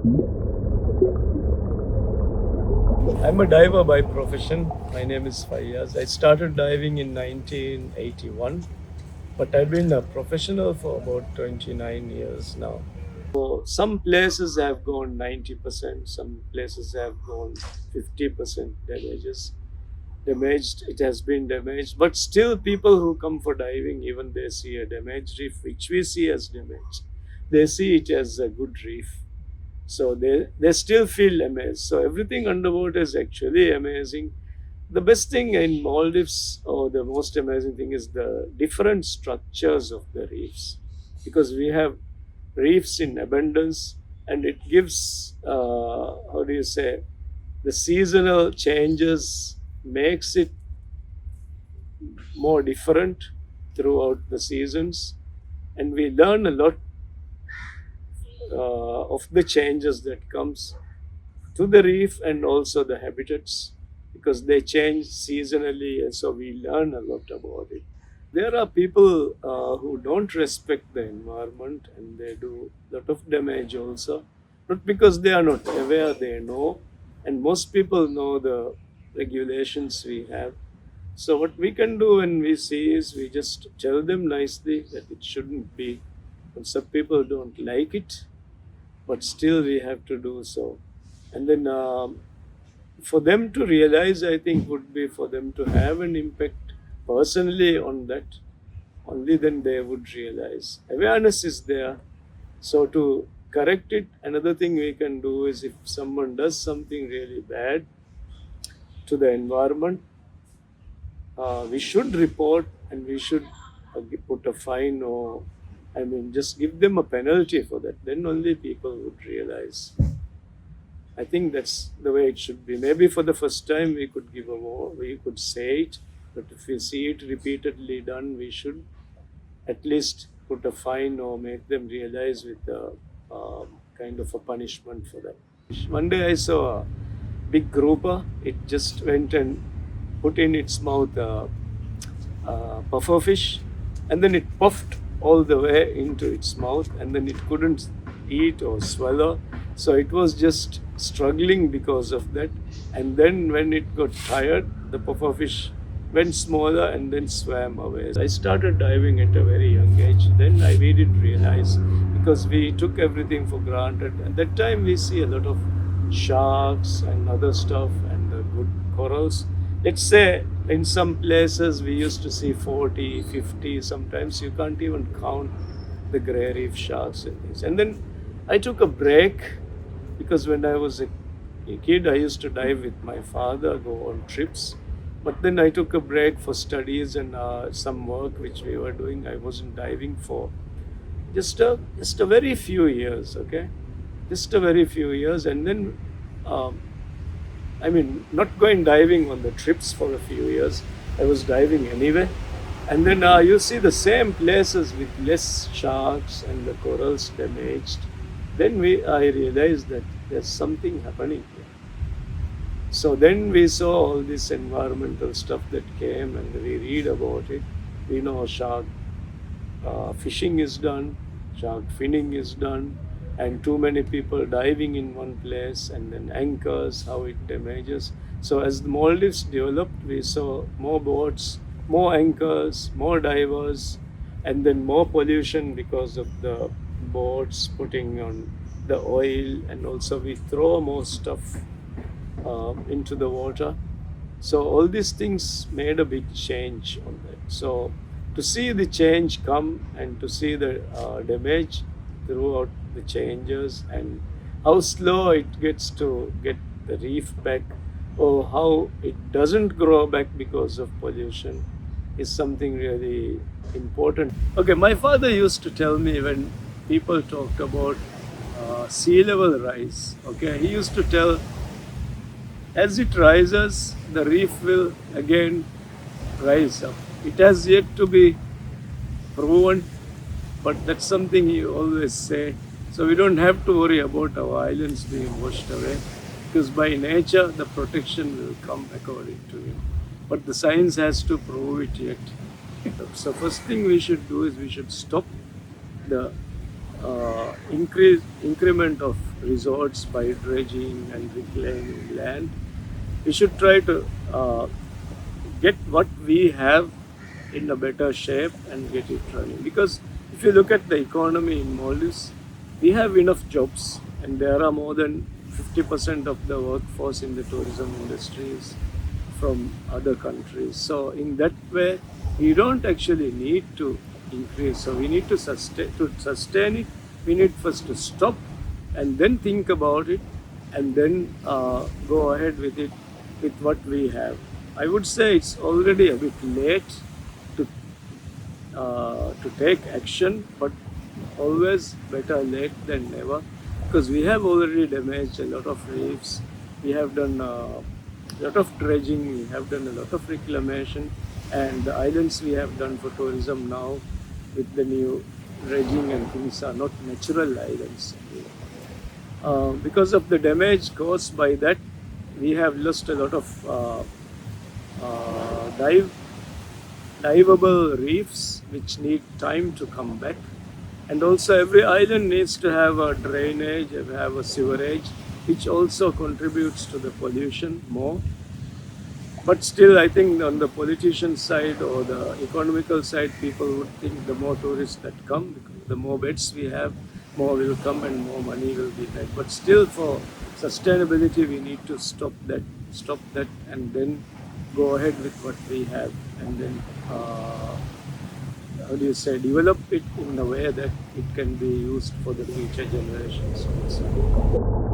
I'm a diver by profession. My name is Fayyaz. I started diving in 1981, but I've been a professional for about 29 years now. So some places have gone 90%, some places have gone 50% damaged. It has been damaged, but still people who come for diving, even they see a damaged reef, which we see as damaged, they see it as a good reef. So they still feel amazed. So everything underwater is actually amazing. The best thing in Maldives, or the most amazing thing, is the different structures of the reefs, because we have reefs in abundance, and it gives, how do you say, the seasonal changes makes it more different throughout the seasons, and we learn a lot of the changes that comes to the reef and also the habitats, because they change seasonally, and so we learn a lot about it. There are people who don't respect the environment, and they do a lot of damage also, not because they are not aware, they know, and most people know the regulations we have. So what we can do when we see is we just tell them nicely that it shouldn't be, and some people don't like it, but still we have to do so. And then for them to realize, I think, would be for them to have an impact personally on that. Only then they would realize. Awareness is there. So to correct it, another thing we can do is, if someone does something really bad to the environment, we should report, and we should put a fine, or I mean, just give them a penalty for that. Then only people would realize. I think that's the way it should be. Maybe for the first time we could give a more, we could say it, but if we see it repeatedly done, we should at least put a fine or make them realize with a kind of a punishment for that. One day I saw a big grouper. It just went and put in its mouth puffer fish, and then it puffed all the way into its mouth, and then it couldn't eat or swallow, so it was just struggling because of that. And then when it got tired, the puffer fish went smaller and then swam away. I started diving at a very young age. Then we didn't realize, because we took everything for granted. At that time we see a lot of sharks and other stuff, and good corals. Let's say in some places we used to see 40, 50, sometimes you can't even count the grey reef sharks and things. And then I took a break, because when I was a kid, I used to dive with my father, go on trips. But then I took a break for studies and some work which we were doing. I wasn't diving for just a very few years, okay? Just a very few years. And then I mean, not going diving on the trips for a few years. I was diving anyway. And then you see the same places with less sharks and the corals damaged. Then I realized that there's something happening here. So then we saw all this environmental stuff that came, and we read about it. We know shark fishing is done, shark finning is done, and too many people diving in one place, and then anchors, how it damages. So as the Maldives developed, we saw more boats, more anchors, more divers, and then more pollution because of the boats putting on the oil, and also we throw more stuff into the water. So all these things made a big change on that. So to see the change come, and to see the damage throughout the changes, and how slow it gets to get the reef back, or how it doesn't grow back because of pollution, is something really important. Okay, my father used to tell me, when people talked about sea level rise, okay, he used to tell, as it rises, the reef will again rise up. It has yet to be proven, but that's something he always say. So we don't have to worry about our islands being washed away, because by nature the protection will come according to him. But the science has to prove it yet. So first thing we should do is we should stop the increment of resorts by dredging and reclaiming land. We should try to get what we have in a better shape and get it running. Because if you look at the economy in Maldives, we have enough jobs, and there are more than 50% of the workforce in the tourism industries from other countries. So in that way, we don't actually need to increase. So we need to sustain it. We need first to stop and then think about it, and then go ahead with it with what we have. I would say it's already a bit late to take action, but always better late than never, because we have already damaged a lot of reefs. We have done a lot of dredging, we have done a lot of reclamation, and the islands we have done for tourism now with the new dredging and things are not natural islands. Because of the damage caused by that, we have lost a lot of dive diveable reefs which need time to come back. And also every island needs to have a drainage, have a sewerage, which also contributes to the pollution more. But still, I think on the politician side or the economical side, people would think the more tourists that come, the more beds we have, more will come and more money will be made. But still, for sustainability, we need to stop that, and then go ahead with what we have, and then how do you say, develop it in a way that it can be used for the future generations also.